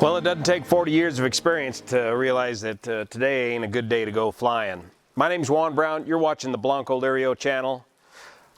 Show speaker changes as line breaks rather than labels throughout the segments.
Well, it doesn't take 40 years of experience to realize that today ain't a good day to go flying. My name's Juan Brown. You're watching the Blanco Largo channel.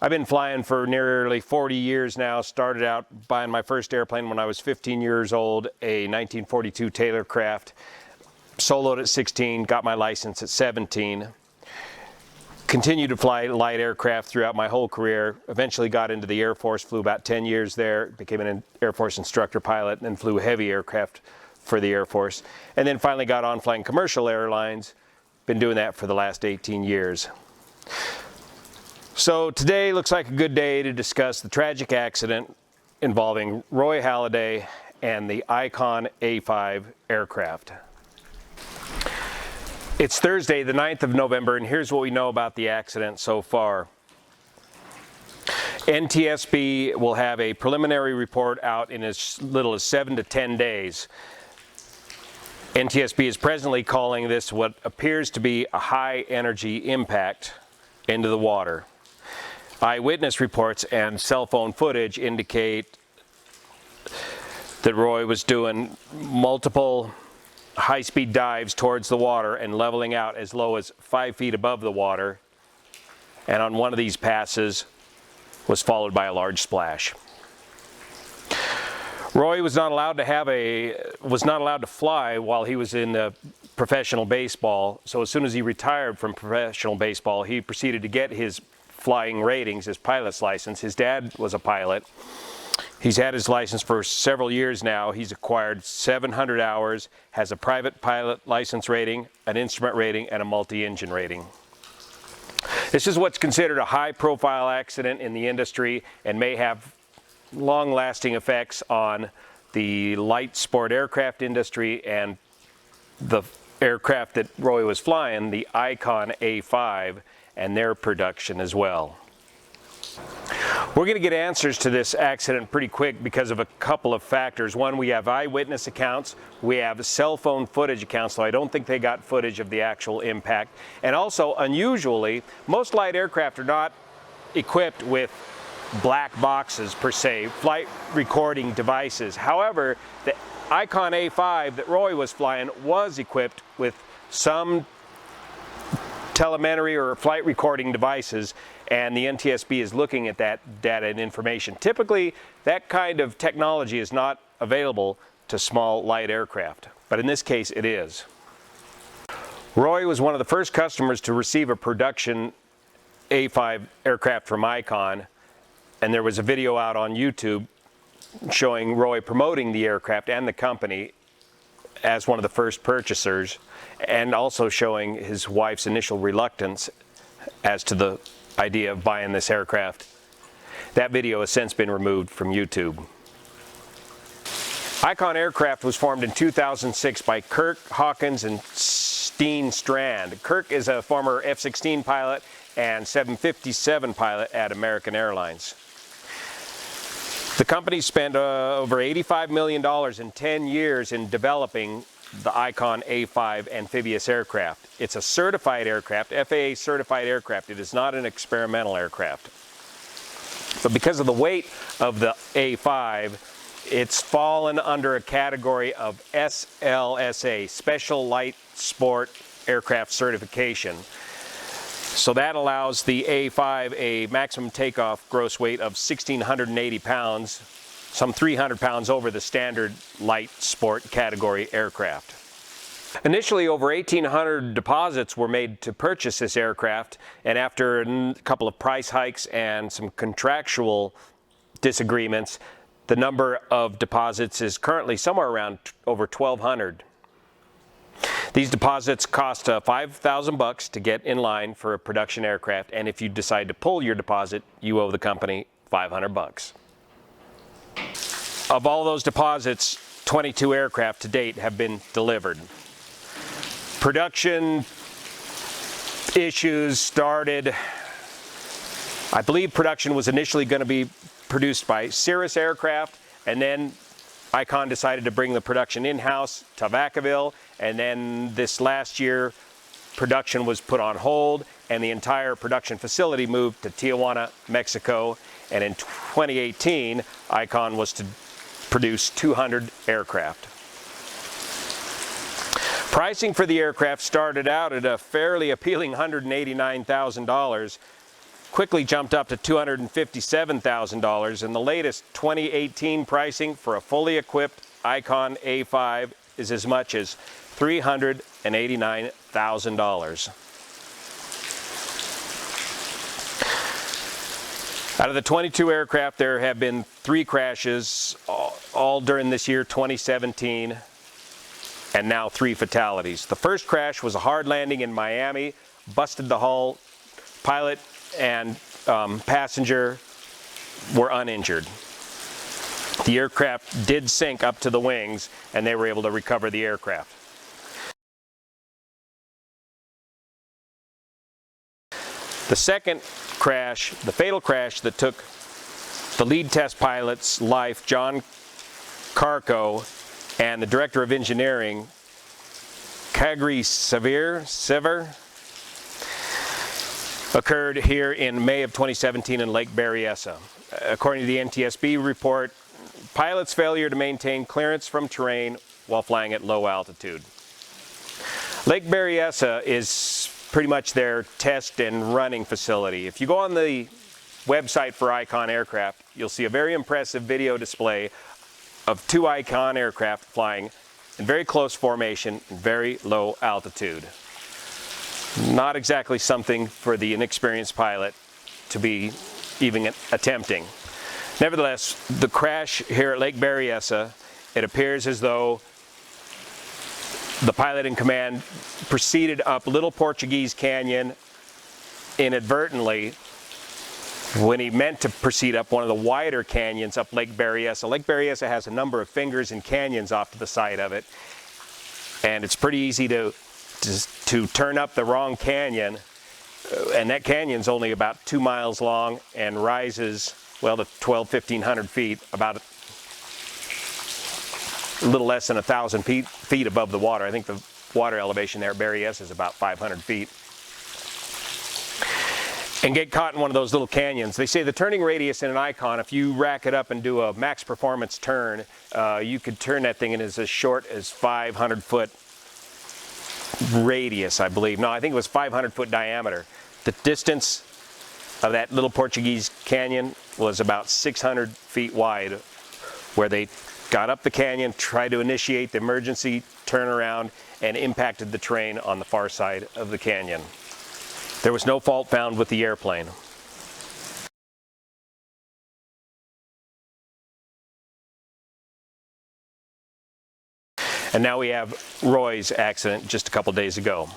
I've been flying for nearly 40 years now. Started out buying my first airplane when I was 15 years old, a 1942 Taylor Craft. Soloed at 16, got my license at 17. Continued to fly light aircraft throughout my whole career. Eventually got into the Air Force, flew about 10 years there, became an Air Force instructor pilot, and then flew heavy aircraft for the Air Force. And then finally got on flying commercial airlines. Been doing that for the last 18 years. So today looks like a good day to discuss the tragic accident involving Roy Halladay and the Icon A5 aircraft. It's Thursday, the 9th of November, and here's what we know about the accident so far. NTSB will have a preliminary report out in as little as 7 to 10 days. NTSB is presently calling this what appears to be a high energy impact into the water. Eyewitness reports and cell phone footage indicate that Roy was doing multiple high-speed dives towards the water and leveling out as low as 5 feet above the water, and on one of these passes was followed by a large splash. Roy was not allowed to fly while he was in professional baseball, so as soon as he retired from professional baseball, he proceeded to get his flying ratings, his pilot's license. His dad was a pilot. He's had his license for several years now. He's acquired 700 hours, has a private pilot license rating, an instrument rating, and a multi-engine rating. This is what's considered a high-profile accident in the industry and may have long-lasting effects on the light sport aircraft industry and the aircraft that Roy was flying, the Icon A5, and their production as well. We're going to get answers to this accident pretty quick because of a couple of factors. One, we have eyewitness accounts. We have cell phone footage accounts, so I don't think they got footage of the actual impact. And also, unusually, most light aircraft are not equipped with black boxes per se, flight recording devices. However, the Icon A5 that Roy was flying was equipped with some telemetry or flight recording devices, and the NTSB is looking at that data and information. Typically, that kind of technology is not available to small light aircraft, but in this case it is. Roy was one of the first customers to receive a production A5 aircraft from Icon, and there was a video out on YouTube showing Roy promoting the aircraft and the company as one of the first purchasers, and also showing his wife's initial reluctance as to the idea of buying this aircraft. That video has since been removed from YouTube. Icon Aircraft was formed in 2006 by Kirk Hawkins and Steen Strand. Kirk is a former F-16 pilot and 757 pilot at American Airlines. The company spent over $85 million in 10 years in developing the Icon A5 amphibious aircraft. It's a certified aircraft, FAA certified aircraft. It is not an experimental aircraft. But because of the weight of the A5, it's fallen under a category of SLSA, Special Light Sport Aircraft Certification. So that allows the A5 a maximum takeoff gross weight of 1,680 pounds, some 300 pounds over the standard light sport category aircraft. Initially, over 1,800 deposits were made to purchase this aircraft, and after a couple of price hikes and some contractual disagreements, the number of deposits is currently somewhere around over 1,200. These deposits cost $5,000 to get in line for a production aircraft, and if you decide to pull your deposit, you owe the company $500. Of all those deposits, 22 aircraft to date have been delivered. Production issues started, I believe production was initially going to be produced by Cirrus Aircraft, and then Icon decided to bring the production in-house to Vacaville, and then this last year production was put on hold and the entire production facility moved to Tijuana, Mexico, and in 2018 Icon was to produce 200 aircraft. Pricing for the aircraft started out at a fairly appealing $189,000, quickly jumped up to $257,000, and the latest 2018 pricing for a fully equipped Icon A5 is as much as $389,000. Out of the 22 aircraft, there have been 3 crashes, all during this year, 2017, and now 3 fatalities. The first crash was a hard landing in Miami, busted the hull. Pilot and passenger were uninjured. The aircraft did sink up to the wings, and they were able to recover the aircraft. The second crash, the fatal crash that took the lead test pilot's life, John Carco, and the director of engineering, Kagri Sever, occurred here in May of 2017 in Lake Berryessa. According to the NTSB report, pilot's failure to maintain clearance from terrain while flying at low altitude. Lake Berryessa is pretty much their test and running facility. If you go on the website for Icon aircraft, you'll see a very impressive video display of 2 Icon aircraft flying in very close formation and very low altitude. Not exactly something for the inexperienced pilot to be even attempting. Nevertheless, the crash here at Lake Berryessa, it appears as though the pilot in command proceeded up Little Portuguese Canyon inadvertently when he meant to proceed up one of the wider canyons up Lake Berryessa. Lake Berryessa has a number of fingers and canyons off to the side of it, and it's pretty easy to turn up the wrong canyon, and that canyon's only about 2 miles long and rises, well, to 1,500 feet, about a little less than 1,000 feet above the water. I think the water elevation there at Berryessa is about 500 feet. And get caught in one of those little canyons. They say the turning radius in an Icon, if you rack it up and do a max performance turn, you could turn that thing in as short as 500-foot radius, I believe. No, I think it was 500-foot diameter. The distance of that Little Portuguese Canyon was about 600 feet wide, where they got up the canyon, tried to initiate the emergency turnaround, and impacted the terrain on the far side of the canyon. There was no fault found with the airplane. And now we have Roy's accident just a couple days ago.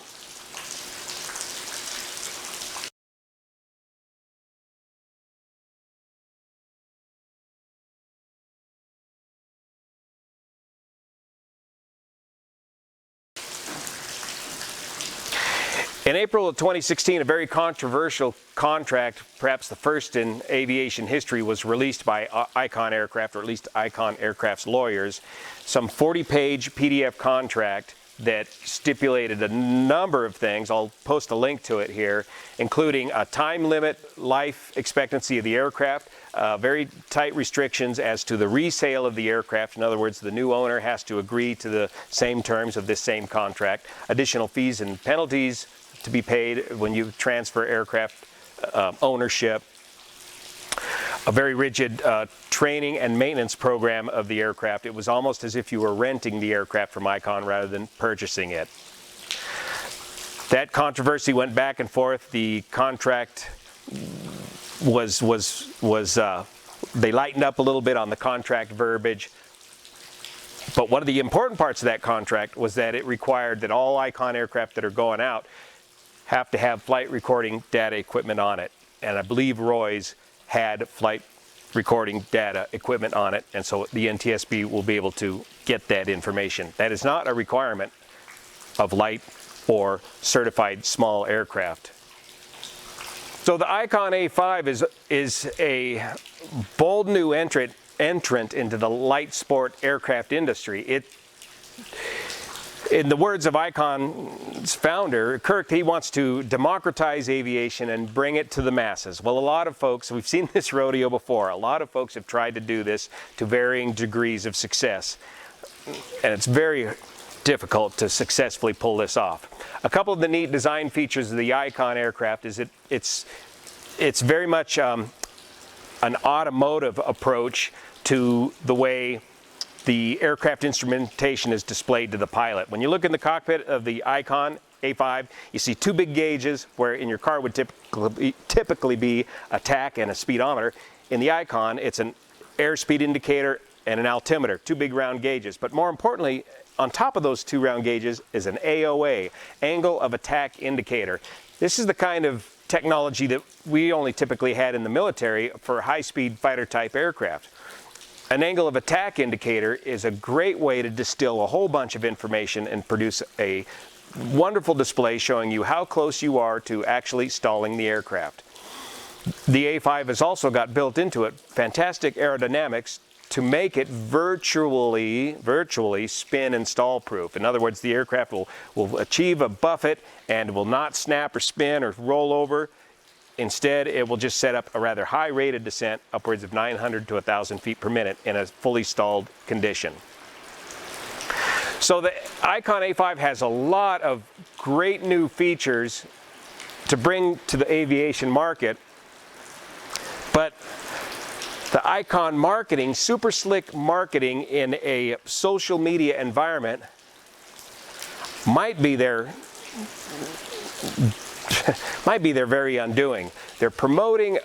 In April of 2016, a very controversial contract, perhaps the first in aviation history, was released by Icon Aircraft, or at least Icon Aircraft's lawyers. Some 40-page PDF contract that stipulated a number of things. I'll post a link to it here, including a time limit, life expectancy of the aircraft, very tight restrictions as to the resale of the aircraft. In other words, the new owner has to agree to the same terms of this same contract. Additional fees and penalties to be paid when you transfer aircraft ownership. A very rigid training and maintenance program of the aircraft. It was almost as if you were renting the aircraft from Icon rather than purchasing it. That controversy went back and forth. The contract they lightened up a little bit on the contract verbiage. But one of the important parts of that contract was that it required that all Icon aircraft that are going out have to have flight recording data equipment on it. And I believe Roy's had flight recording data equipment on it, and so the NTSB will be able to get that information. That is not a requirement of light or certified small aircraft. So the Icon A5 is a bold new entrant into the light sport aircraft industry. In the words of Icon's founder, Kirk, he wants to democratize aviation and bring it to the masses. Well, a lot of folks, we've seen this rodeo before, a lot of folks have tried to do this to varying degrees of success. And it's very difficult to successfully pull this off. A couple of the neat design features of the Icon aircraft is it's very much an automotive approach to the way the aircraft instrumentation is displayed to the pilot. When you look in the cockpit of the Icon A5, you see two big gauges where in your car would typically be a tach and a speedometer. In the Icon, it's an airspeed indicator and an altimeter, two big round gauges. But more importantly, on top of those two round gauges is an AOA, Angle-of-Attack Indicator. This is the kind of technology that we only typically had in the military for high-speed fighter-type aircraft. An angle-of-attack indicator is a great way to distill a whole bunch of information and produce a wonderful display showing you how close you are to actually stalling the aircraft. The A5 has also got built into it fantastic aerodynamics to make it virtually spin and stall proof. In other words, the aircraft will achieve a buffet and will not snap or spin or roll over. Instead, it will just set up a rather high rate of descent, upwards of 900 to 1,000 feet per minute in a fully stalled condition. So the Icon A5 has a lot of great new features to bring to the aviation market, but the Icon marketing, super slick marketing in a social media environment might be their very undoing. They're promoting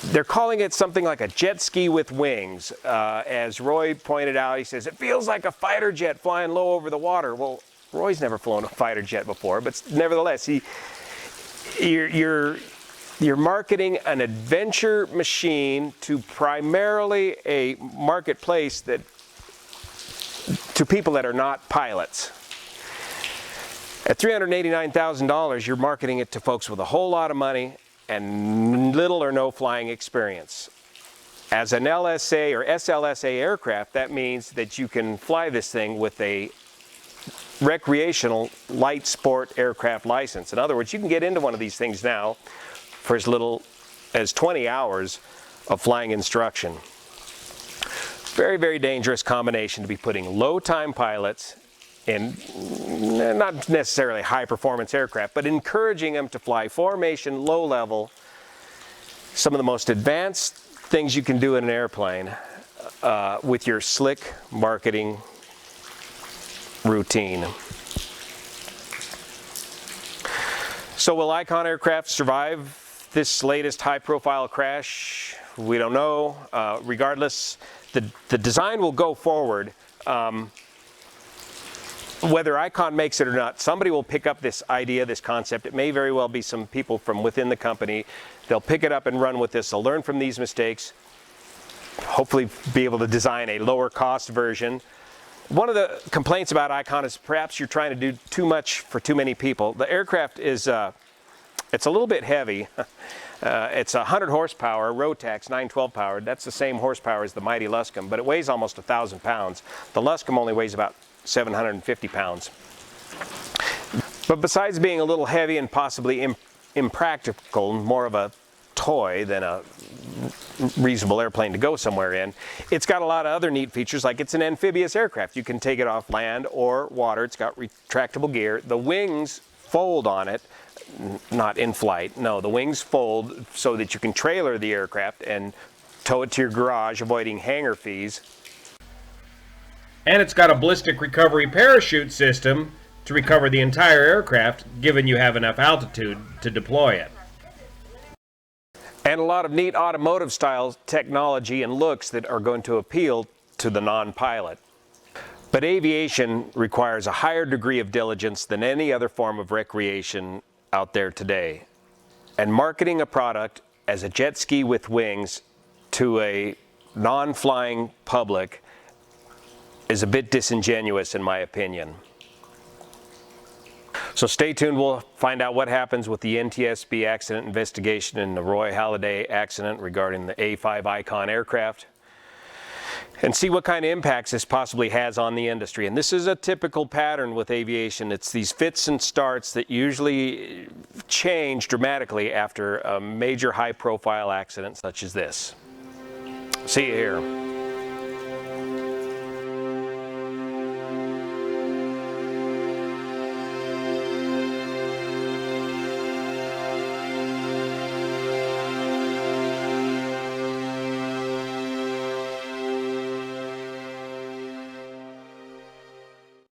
they're calling it something like a jet ski with wings. As Roy pointed out, he says, it feels like a fighter jet flying low over the water. Well, Roy's never flown a fighter jet before, but nevertheless, you're marketing an adventure machine to primarily a marketplace to people that are not pilots. At $389,000, you're marketing it to folks with a whole lot of money and little or no flying experience. As an LSA or SLSA aircraft, that means that you can fly this thing with a recreational light sport aircraft license. In other words, you can get into one of these things now for as little as 20 hours of flying instruction. Very, very dangerous combination to be putting low-time pilots in, not necessarily high-performance aircraft, but encouraging them to fly formation, low-level, some of the most advanced things you can do in an airplane with your slick marketing routine. So will Icon aircraft survive this latest high-profile crash? We don't know. Regardless, the design will go forward. Whether Icon makes it or not, somebody will pick up this idea, this concept. It may very well be some people from within the company. They'll pick it up and run with this. They'll learn from these mistakes, hopefully be able to design a lower cost version. One of the complaints about Icon is perhaps you're trying to do too much for too many people. The aircraft is it's a little bit heavy. It's 100 horsepower, Rotax 912 powered. That's the same horsepower as the mighty Luscombe, but it weighs almost 1,000 pounds. The Luscombe only weighs about 750 pounds. But besides being a little heavy and possibly impractical, more of a toy than a reasonable airplane to go somewhere in, it's got a lot of other neat features, like it's an amphibious aircraft. You can take it off land or water. It's got retractable gear. The wings fold on it, not in flight. No, the wings fold so that you can trailer the aircraft and tow it to your garage, avoiding hangar fees. And it's got a ballistic recovery parachute system to recover the entire aircraft, given you have enough altitude to deploy it. And a lot of neat automotive style technology and looks that are going to appeal to the non-pilot. But aviation requires a higher degree of diligence than any other form of recreation out there today. And marketing a product as a jet ski with wings to a non-flying public is a bit disingenuous in my opinion. So stay tuned, we'll find out what happens with the NTSB accident investigation and the Roy Halladay accident regarding the A5 Icon aircraft, and see what kind of impacts this possibly has on the industry. And this is a typical pattern with aviation. It's these fits and starts that usually change dramatically after a major high-profile accident such as this. See you here.